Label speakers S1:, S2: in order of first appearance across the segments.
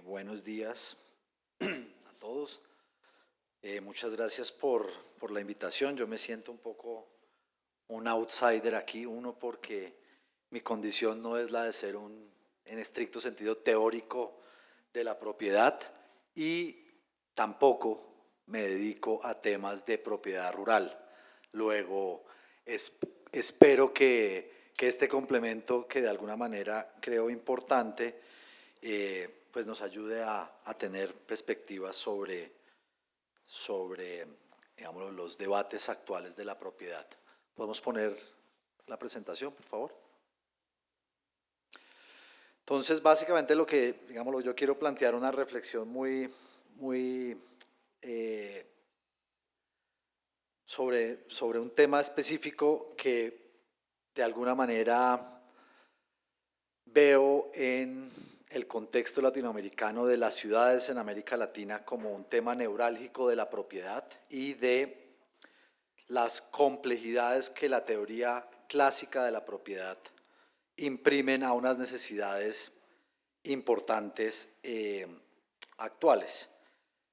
S1: Buenos días a todos. Muchas gracias por la invitación. Yo me siento un poco un outsider aquí, uno porque mi condición no es la de ser en estricto sentido teórico de la propiedad y tampoco me dedico a temas de propiedad rural. Luego, es, espero que este complemento, que de alguna manera creo importante, pues nos ayude a tener perspectivas sobre digamos, los debates actuales de la propiedad. ¿Podemos poner la presentación, por favor? Entonces, básicamente lo que, digámoslo, yo quiero plantear una reflexión muy eh, sobre un tema específico que de alguna manera veo en el contexto latinoamericano de las ciudades en América Latina como un tema neurálgico de la propiedad y de las complejidades que la teoría clásica de la propiedad imprimen a unas necesidades importantes actuales.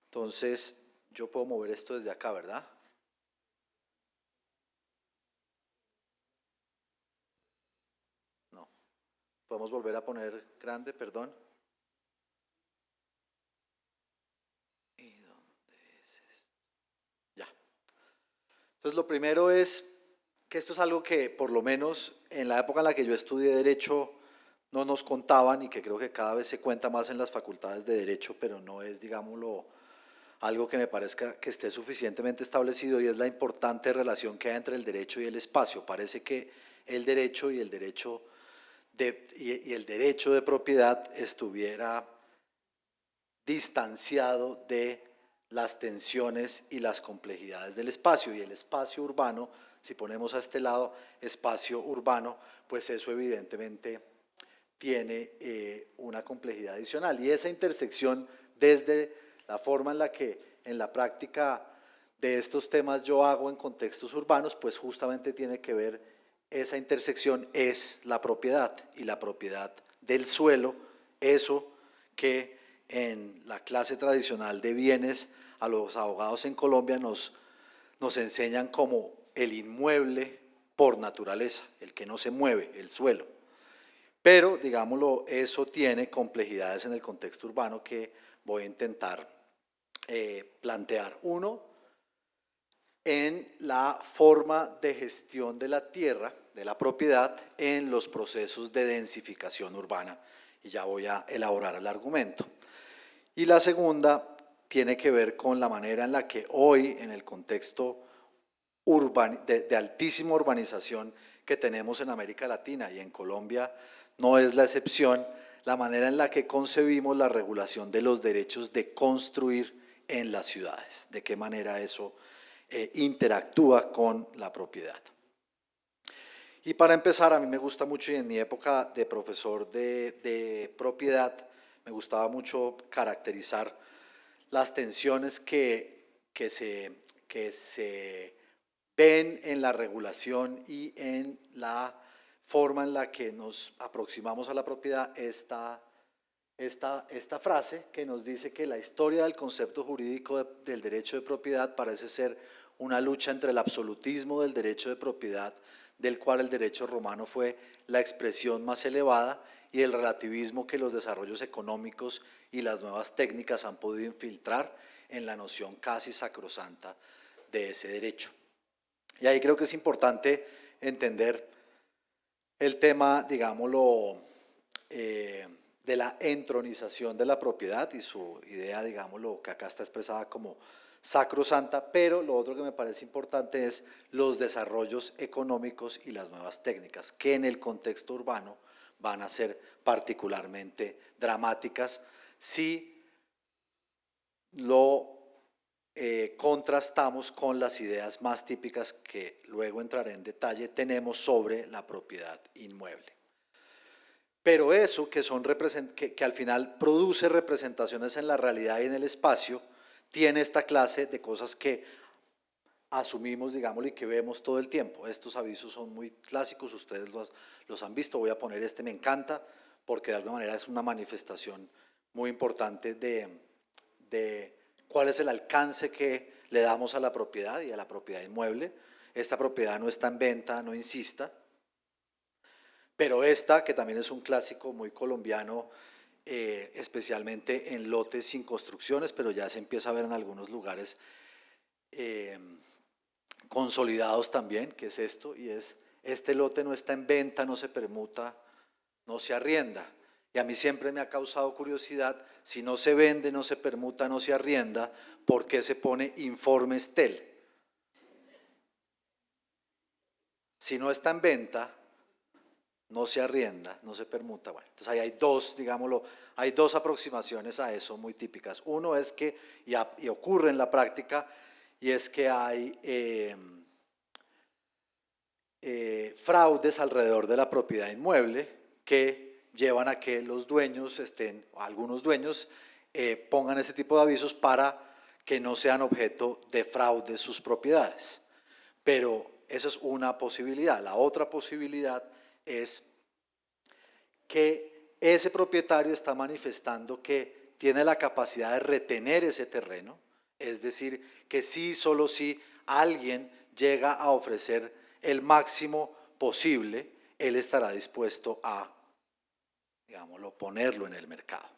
S1: Entonces, yo puedo mover esto desde acá, ¿verdad? No. Podemos volver a poner grande, perdón. ¿Y dónde es esto? Ya. Entonces, lo primero es que esto es algo que, por lo menos en la época en la que yo estudié Derecho, no nos contaban y que creo que cada vez se cuenta más en las facultades de Derecho, pero no es, digámoslo, algo que me parezca que esté suficientemente establecido, y es la importante relación que hay entre el derecho y el espacio. Parece que el derecho y el derecho de propiedad estuviera distanciado de las tensiones y las complejidades del espacio, y el espacio urbano, si ponemos a este lado espacio urbano, pues eso evidentemente tiene una complejidad adicional, y esa intersección desde la forma en la que en la práctica de estos temas yo hago en contextos urbanos, pues justamente tiene que ver, esa intersección es la propiedad, y la propiedad del suelo, eso que en la clase tradicional de bienes a los abogados en Colombia nos enseñan como el inmueble por naturaleza, el que no se mueve, el suelo. Pero, digámoslo, eso tiene complejidades en el contexto urbano que voy a intentar plantear. Uno, en la forma de gestión de la tierra, de la propiedad, en los procesos de densificación urbana. Y ya voy a elaborar el argumento. Y la segunda tiene que ver con la manera en la que hoy, en el contexto de altísima urbanización que tenemos en América Latina y en Colombia no es la excepción, la manera en la que concebimos la regulación de los derechos de construir en las ciudades, de qué manera eso interactúa con la propiedad. Y para empezar, a mí me gusta mucho, y en mi época de profesor de propiedad, me gustaba mucho caracterizar las tensiones que se ven en la regulación y en la forma en la que nos aproximamos a la propiedad, esta frase que nos dice que la historia del concepto jurídico del derecho de propiedad parece ser una lucha entre el absolutismo del derecho de propiedad, del cual el derecho romano fue la expresión más elevada, y el relativismo que los desarrollos económicos y las nuevas técnicas han podido infiltrar en la noción casi sacrosanta de ese derecho. Y ahí creo que es importante entender el tema, digámoslo, de la entronización de la propiedad y su idea, digámoslo, que acá está expresada como sacrosanta, pero lo otro que me parece importante es los desarrollos económicos y las nuevas técnicas, que en el contexto urbano van a ser particularmente dramáticas si lo contrastamos con las ideas más típicas que luego entraré en detalle tenemos sobre la propiedad inmueble. Pero eso que al final produce representaciones en la realidad y en el espacio, tiene esta clase de cosas que asumimos, digámoslo, y que vemos todo el tiempo. Estos avisos son muy clásicos, ustedes los han visto. Voy a poner este, me encanta, porque de alguna manera es una manifestación muy importante de cuál es el alcance que le damos a la propiedad y a la propiedad inmueble. Esta propiedad no está en venta, no insista, pero esta, que también es un clásico muy colombiano, especialmente en lotes sin construcciones, pero ya se empieza a ver en algunos lugares consolidados también, que es esto, y es, este lote no está en venta, no se permuta, no se arrienda. Y a mí siempre me ha causado curiosidad, si no se vende, no se permuta, no se arrienda, ¿por qué se pone informe Estel? Si no está en venta, no se arrienda, no se permuta. Bueno, entonces ahí hay dos, digámoslo, hay dos aproximaciones a eso muy típicas. Uno es que, y ocurre en la práctica, y es que hay fraudes alrededor de la propiedad inmueble que llevan a que los dueños estén, o algunos dueños, pongan este tipo de avisos para que no sean objeto de fraude sus propiedades. Pero esa es una posibilidad. La otra posibilidad es que ese propietario está manifestando que tiene la capacidad de retener ese terreno, es decir, que sí, solo si alguien llega a ofrecer el máximo posible, él estará dispuesto a, digámoslo, ponerlo en el mercado.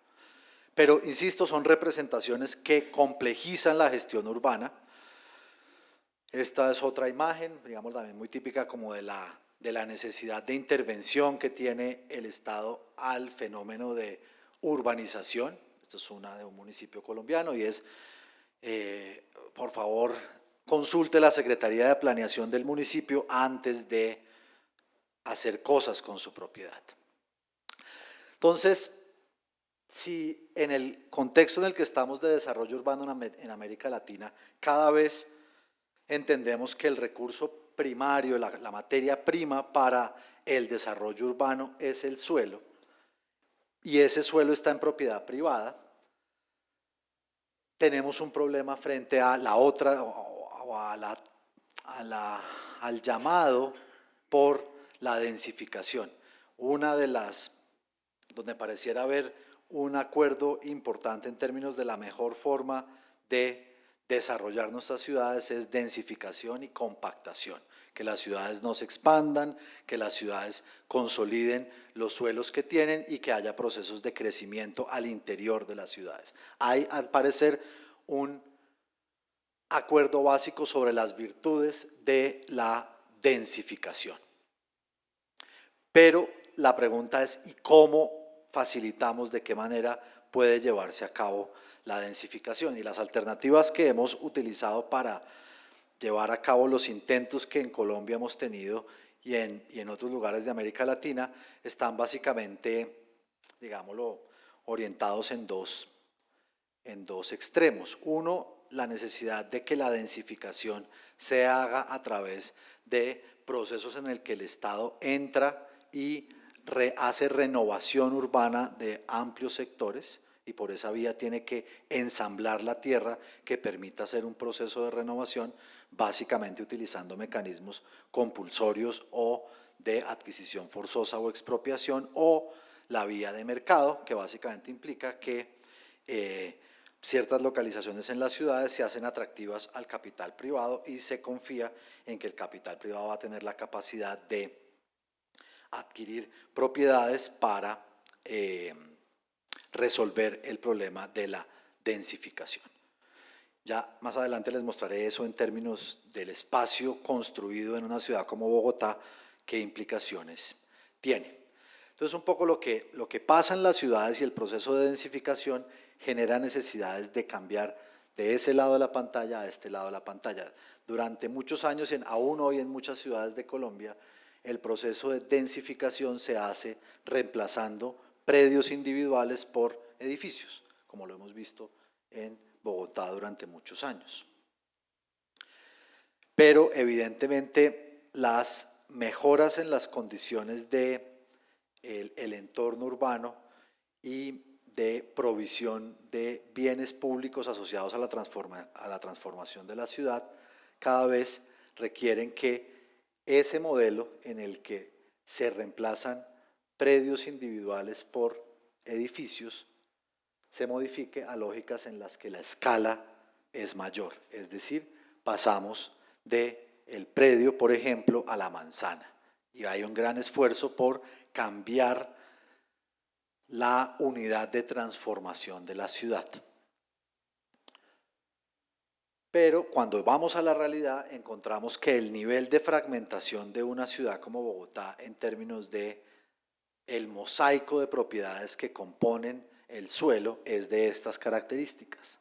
S1: Pero, insisto, son representaciones que complejizan la gestión urbana. Esta es otra imagen, digamos, también muy típica como de la necesidad de intervención que tiene el Estado al fenómeno de urbanización. Esto es una de un municipio colombiano y es, por favor, consulte la Secretaría de Planeación del municipio antes de hacer cosas con su propiedad. Entonces, si en el contexto en el que estamos de desarrollo urbano en América Latina, cada vez entendemos que el recurso primario, la materia prima para el desarrollo urbano es el suelo, y ese suelo está en propiedad privada, tenemos un problema frente a la otra, o al llamado por la densificación. Una de las, donde pareciera haber un acuerdo importante en términos de la mejor forma de desarrollar nuestras ciudades es densificación y compactación, que las ciudades no se expandan, que las ciudades consoliden los suelos que tienen y que haya procesos de crecimiento al interior de las ciudades. Hay, al parecer, un acuerdo básico sobre las virtudes de la densificación. Pero la pregunta es, ¿y cómo facilitamos, de qué manera puede llevarse a cabo la densificación? Y las alternativas que hemos utilizado para llevar a cabo los intentos que en Colombia hemos tenido y en otros lugares de América Latina están básicamente, digámoslo, orientados en dos extremos. Uno, la necesidad de que la densificación se haga a través de procesos en el que el Estado entra y hace renovación urbana de amplios sectores, y por esa vía tiene que ensamblar la tierra que permita hacer un proceso de renovación, básicamente utilizando mecanismos compulsorios o de adquisición forzosa o expropiación, o la vía de mercado, que básicamente implica que ciertas localizaciones en las ciudades se hacen atractivas al capital privado y se confía en que el capital privado va a tener la capacidad de adquirir propiedades para resolver el problema de la densificación. Ya más adelante les mostraré eso en términos del espacio construido en una ciudad como Bogotá, qué implicaciones tiene. Entonces, un poco lo que pasa en las ciudades y el proceso de densificación genera necesidades de cambiar de ese lado de la pantalla a este lado de la pantalla. Durante muchos años, aún hoy en muchas ciudades de Colombia, el proceso de densificación se hace reemplazando predios individuales por edificios, como lo hemos visto en Bogotá durante muchos años. Pero evidentemente las mejoras en las condiciones de el entorno urbano y de provisión de bienes públicos asociados a la transformación de la ciudad cada vez requieren que ese modelo en el que se reemplazan predios individuales por edificios se modifique a lógicas en las que la escala es mayor, es decir, pasamos del predio, por ejemplo, a la manzana. Y hay un gran esfuerzo por cambiar la unidad de transformación de la ciudad. Pero cuando vamos a la realidad encontramos que el nivel de fragmentación de una ciudad como Bogotá en términos de el mosaico de propiedades que componen el suelo es de estas características.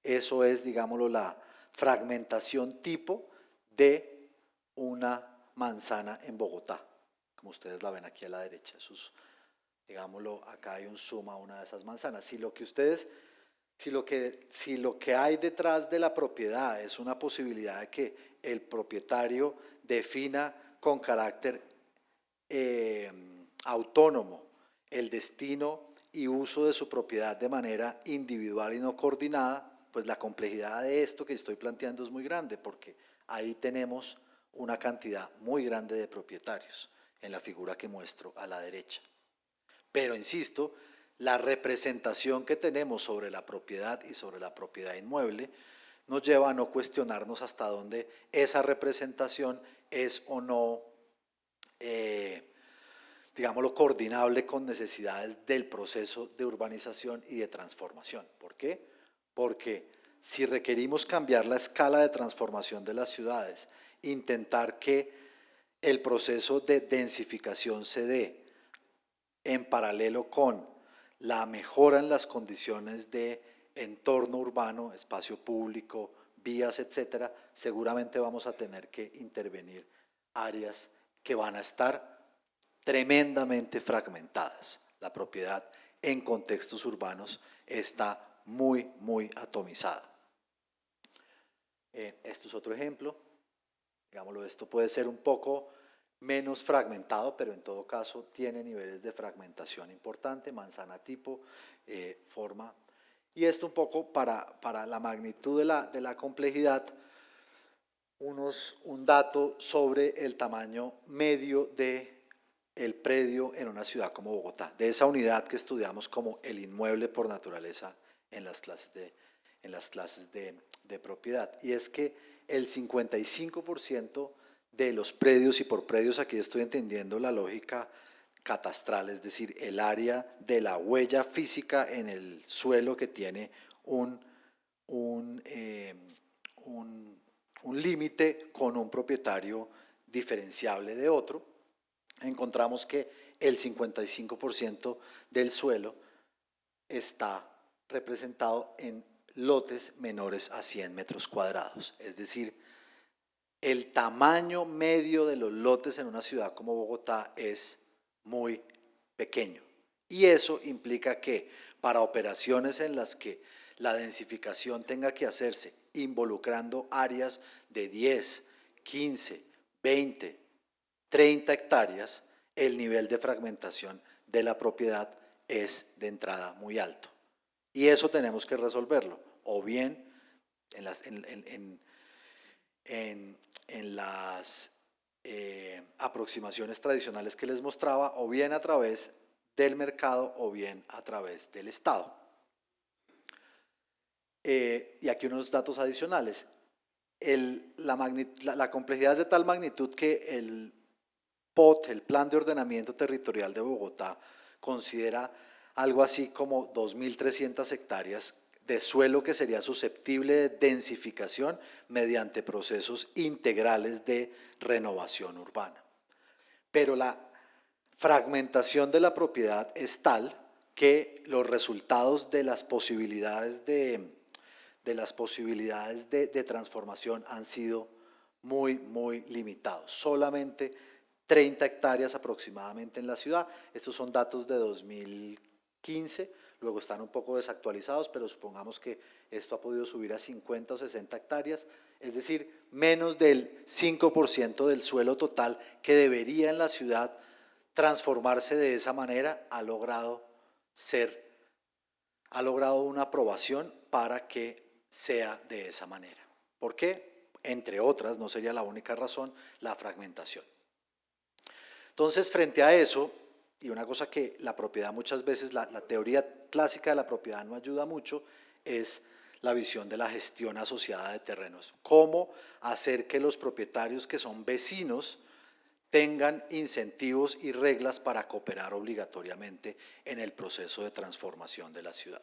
S1: Eso es, digámoslo, la fragmentación tipo de una manzana en Bogotá, como ustedes la ven aquí a la derecha. Eso es, digámoslo, acá hay un zoom a una de esas manzanas. Si lo que hay detrás de la propiedad es una posibilidad de que el propietario defina con carácter autónomo el destino y uso de su propiedad de manera individual y no coordinada, pues la complejidad de esto que estoy planteando es muy grande, porque ahí tenemos una cantidad muy grande de propietarios en la figura que muestro a la derecha. Pero insisto, la representación que tenemos sobre la propiedad y sobre la propiedad inmueble nos lleva a no cuestionarnos hasta dónde esa representación es o no, digámoslo, coordinable con necesidades del proceso de urbanización y de transformación. ¿Por qué? Porque si requerimos cambiar la escala de transformación de las ciudades, intentar que el proceso de densificación se dé en paralelo con la mejora en las condiciones de entorno urbano, espacio público, vías, etcétera, seguramente vamos a tener que intervenir áreas que van a estar tremendamente fragmentadas. La propiedad en contextos urbanos está muy, muy atomizada. Esto es otro ejemplo. Digámoslo, esto puede ser un poco menos fragmentado, pero en todo caso tiene niveles de fragmentación importante, manzana tipo, forma. Y esto un poco para la magnitud de la complejidad, un dato sobre el tamaño medio del predio en una ciudad como Bogotá, de esa unidad que estudiamos como el inmueble por naturaleza en las clases de propiedad. Y es que el 55% de los predios, y por predios aquí estoy entendiendo la lógica catastral, es decir, el área de la huella física en el suelo que tiene un límite con un propietario diferenciable de otro, encontramos que el 55% del suelo está representado en lotes menores a 100 metros cuadrados. Es decir, el tamaño medio de los lotes en una ciudad como Bogotá es muy pequeño. Y eso implica que para operaciones en las que la densificación tenga que hacerse involucrando áreas de 10, 15, 20, 30 hectáreas, el nivel de fragmentación de la propiedad es de entrada muy alto. Y eso tenemos que resolverlo, o bien en las aproximaciones tradicionales que les mostraba, o bien a través del mercado o bien a través del Estado. Y aquí unos datos adicionales. La complejidad es de tal magnitud que el POT, el Plan de Ordenamiento Territorial de Bogotá, considera algo así como 2.300 hectáreas de suelo que sería susceptible de densificación mediante procesos integrales de renovación urbana. Pero la fragmentación de la propiedad es tal que los resultados de las posibilidades de transformación han sido muy, muy limitados. Solamente 30 hectáreas aproximadamente en la ciudad. Estos son datos de 2015, luego están un poco desactualizados, pero supongamos que esto ha podido subir a 50 o 60 hectáreas, es decir, menos del 5% del suelo total que debería en la ciudad transformarse de esa manera ha logrado una aprobación para que sea de esa manera. ¿Por qué? Entre otras, no sería la única razón, la fragmentación. Entonces, frente a eso, y una cosa que la propiedad muchas veces, la teoría clásica de la propiedad no ayuda mucho, es la visión de la gestión asociada de terrenos. Cómo hacer que los propietarios que son vecinos tengan incentivos y reglas para cooperar obligatoriamente en el proceso de transformación de la ciudad.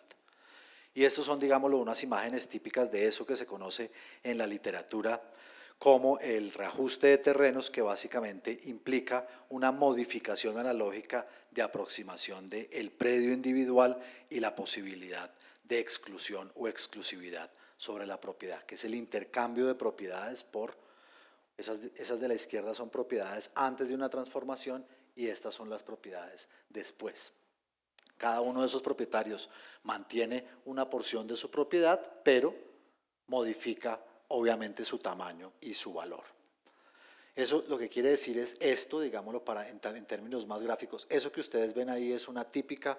S1: Y estos son, digámoslo, unas imágenes típicas de eso que se conoce en la literatura como el reajuste de terrenos, que básicamente implica una modificación a la lógica de aproximación del predio individual y la posibilidad de exclusión o exclusividad sobre la propiedad, que es el intercambio de propiedades por, esas de la izquierda son propiedades antes de una transformación y estas son las propiedades después. Cada uno de esos propietarios mantiene una porción de su propiedad, pero modifica obviamente su tamaño y su valor. Eso lo que quiere decir es esto, digámoslo en términos más gráficos, eso que ustedes ven ahí es una típica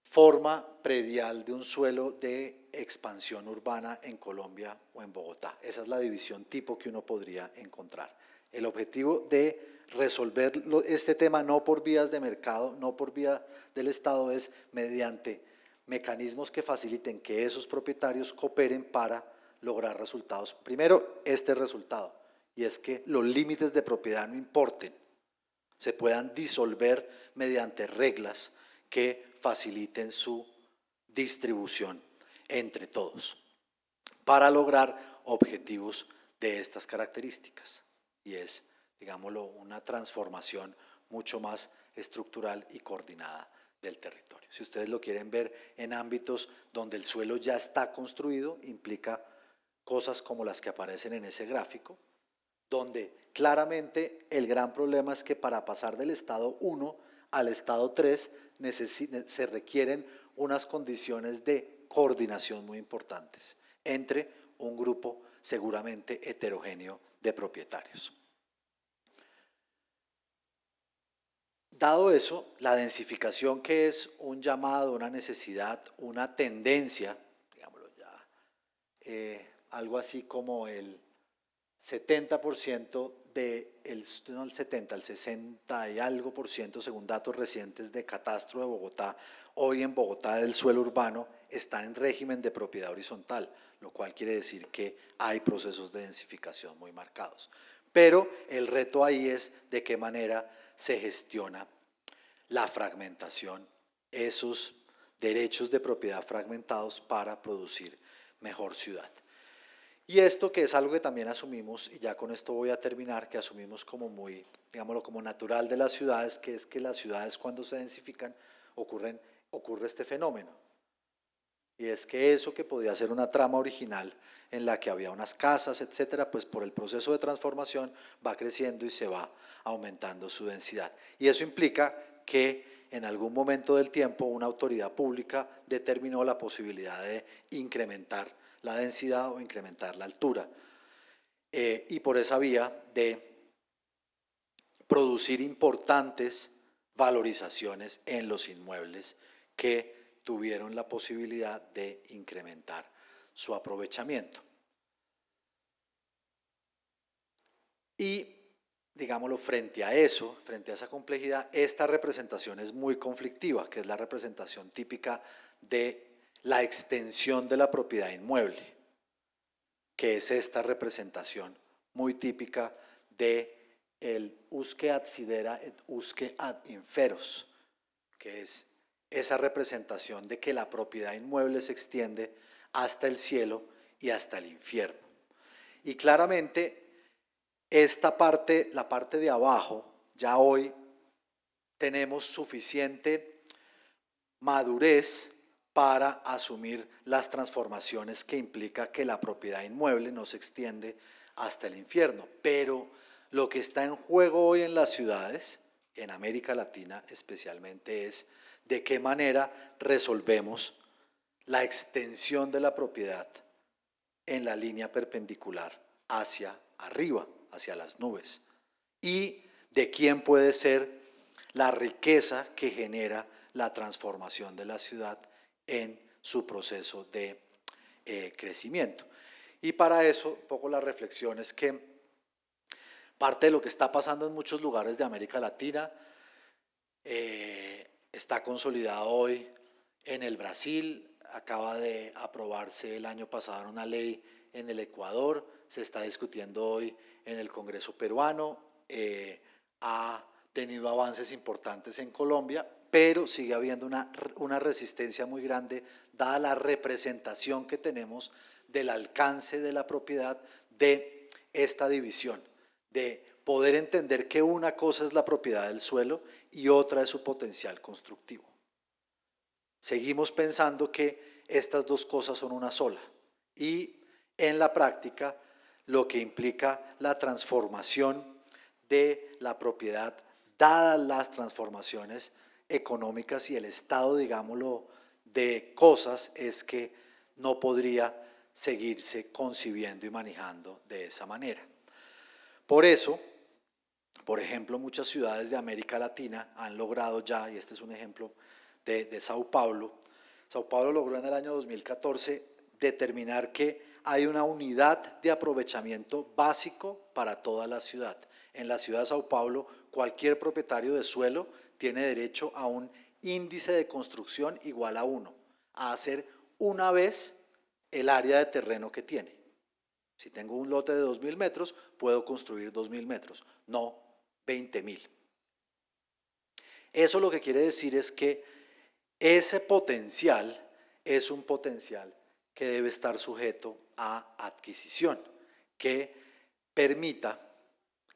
S1: forma predial de un suelo de expansión urbana en Colombia o en Bogotá. Esa es la división tipo que uno podría encontrar. El objetivo de resolver este tema no por vías de mercado, no por vía del Estado, es mediante mecanismos que faciliten que esos propietarios cooperen para lograr resultados. Primero, este resultado, y es que los límites de propiedad no importen, se puedan disolver mediante reglas que faciliten su distribución entre todos para lograr objetivos de estas características. Y es, digámoslo, una transformación mucho más estructural y coordinada del territorio. Si ustedes lo quieren ver en ámbitos donde el suelo ya está construido, implica cosas como las que aparecen en ese gráfico, donde claramente el gran problema es que para pasar del estado 1 al estado 3 se requieren unas condiciones de coordinación muy importantes entre un grupo seguramente heterogéneo de propietarios. Dado eso, la densificación, que es un llamado, una necesidad, una tendencia, digámoslo ya, algo así como el 70% no el 70, el 60 y algo por ciento, según datos recientes de Catastro de Bogotá, hoy en Bogotá del suelo urbano está en régimen de propiedad horizontal, lo cual quiere decir que hay procesos de densificación muy marcados. Pero el reto ahí es de qué manera se gestiona la fragmentación, esos derechos de propiedad fragmentados para producir mejor ciudad. Y esto, que es algo que también asumimos, y ya con esto voy a terminar, que asumimos como muy, digámoslo, como natural de las ciudades, que es que las ciudades cuando se densifican ocurre este fenómeno. Y es que eso que podía ser una trama original en la que había unas casas, etcétera, pues por el proceso de transformación va creciendo y se va aumentando su densidad. Y eso implica que en algún momento del tiempo una autoridad pública determinó la posibilidad de incrementar la densidad o incrementar la altura. Y por esa vía de producir importantes valorizaciones en los inmuebles que tuvieron la posibilidad de incrementar su aprovechamiento. Y, digámoslo, frente a eso, frente a esa complejidad, esta representación es muy conflictiva, que es la representación típica de la extensión de la propiedad inmueble, que es esta representación muy típica de el usque ad sidera et usque ad inferos, que es esa representación de que la propiedad inmueble se extiende hasta el cielo y hasta el infierno. Y claramente esta parte, la parte de abajo, ya hoy tenemos suficiente madurez para asumir las transformaciones que implica que la propiedad inmueble no se extiende hasta el infierno. Pero lo que está en juego hoy en las ciudades, en América Latina especialmente, es de qué manera resolvemos la extensión de la propiedad en la línea perpendicular hacia arriba, hacia las nubes, y de quién puede ser la riqueza que genera la transformación de la ciudad en su proceso de crecimiento. Y para eso, un poco la reflexión es que parte de lo que está pasando en muchos lugares de América Latina está consolidado hoy en el Brasil, acaba de aprobarse el año pasado una ley en el Ecuador, se está discutiendo hoy en el Congreso peruano, ha tenido avances importantes en Colombia, pero sigue habiendo una resistencia muy grande dada la representación que tenemos del alcance de la propiedad de esta división, de poder entender que una cosa es la propiedad del suelo y otra es su potencial constructivo. Seguimos pensando que estas dos cosas son una sola y en la práctica lo que implica la transformación de la propiedad, dadas las transformaciones económicas y el estado, digámoslo, de cosas, es que no podría seguirse concibiendo y manejando de esa manera. Por eso, por ejemplo, muchas ciudades de América Latina han logrado ya, y este es un ejemplo de Sao Paulo. Sao Paulo logró en el año 2014 determinar que hay una unidad de aprovechamiento básico para toda la ciudad. En la ciudad de Sao Paulo, cualquier propietario de suelo tiene derecho a un índice de construcción igual a 1, a hacer una vez el área de terreno que tiene. Si tengo un lote de 2.000 metros, puedo construir 2.000 metros, no 20.000. Eso lo que quiere decir es que ese potencial es un potencial que debe estar sujeto a adquisición, que permita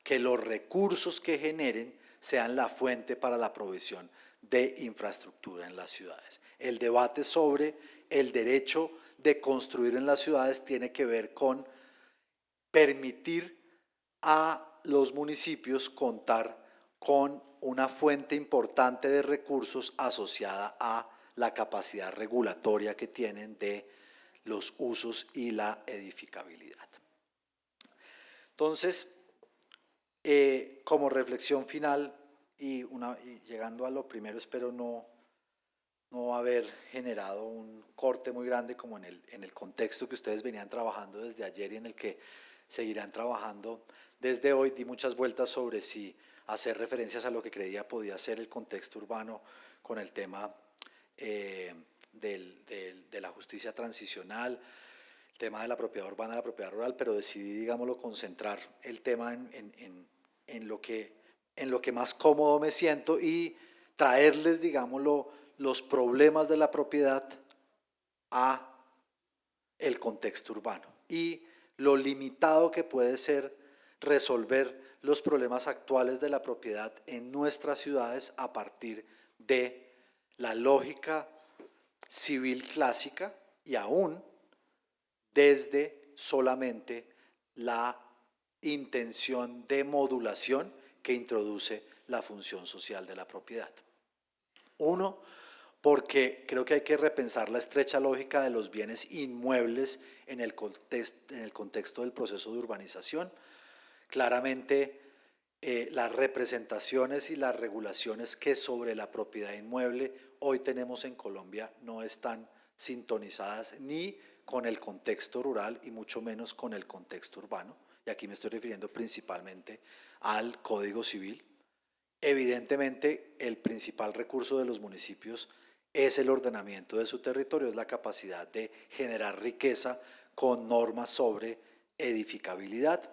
S1: que los recursos que generen sean la fuente para la provisión de infraestructura en las ciudades. El debate sobre el derecho de construir en las ciudades tiene que ver con permitir a los municipios contar con una fuente importante de recursos asociada a la capacidad regulatoria que tienen de los usos y la edificabilidad. Entonces, como reflexión final y llegando a lo primero, espero no haber generado un corte muy grande como en el contexto que ustedes venían trabajando desde ayer y en el que seguirán trabajando desde hoy. Di muchas vueltas sobre si hacer referencias a lo que creía podía ser el contexto urbano con el tema de la justicia transicional, el tema de la propiedad urbana, la propiedad rural, pero decidí, digámoslo, concentrar el tema en lo que más cómodo me siento y traerles, digámoslo, los problemas de la propiedad a el contexto urbano y lo limitado que puede ser resolver los problemas actuales de la propiedad en nuestras ciudades a partir de la lógica civil clásica y aún desde solamente la intención de modulación que introduce la función social de la propiedad. Uno, porque creo que hay que repensar la estrecha lógica de los bienes inmuebles en el contexto del proceso de urbanización. Claramente, las representaciones y las regulaciones que sobre la propiedad inmueble hoy tenemos en Colombia no están sintonizadas ni con el contexto rural y mucho menos con el contexto urbano. Y aquí me estoy refiriendo principalmente al Código Civil. Evidentemente, el principal recurso de los municipios es el ordenamiento de su territorio, es la capacidad de generar riqueza con normas sobre edificabilidad.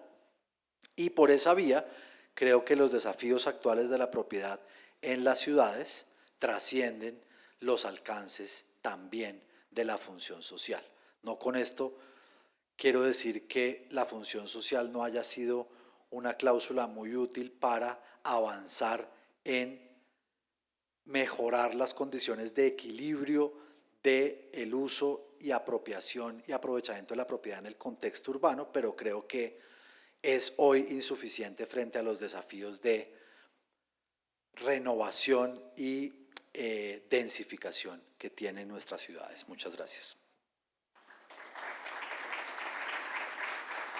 S1: Y por esa vía, creo que los desafíos actuales de la propiedad en las ciudades trascienden los alcances también de la función social. No con esto quiero decir que la función social no haya sido una cláusula muy útil para avanzar en mejorar las condiciones de equilibrio del uso y apropiación y aprovechamiento de la propiedad en el contexto urbano, pero creo que es hoy insuficiente frente a los desafíos de renovación y densificación que tienen nuestras ciudades. Muchas gracias.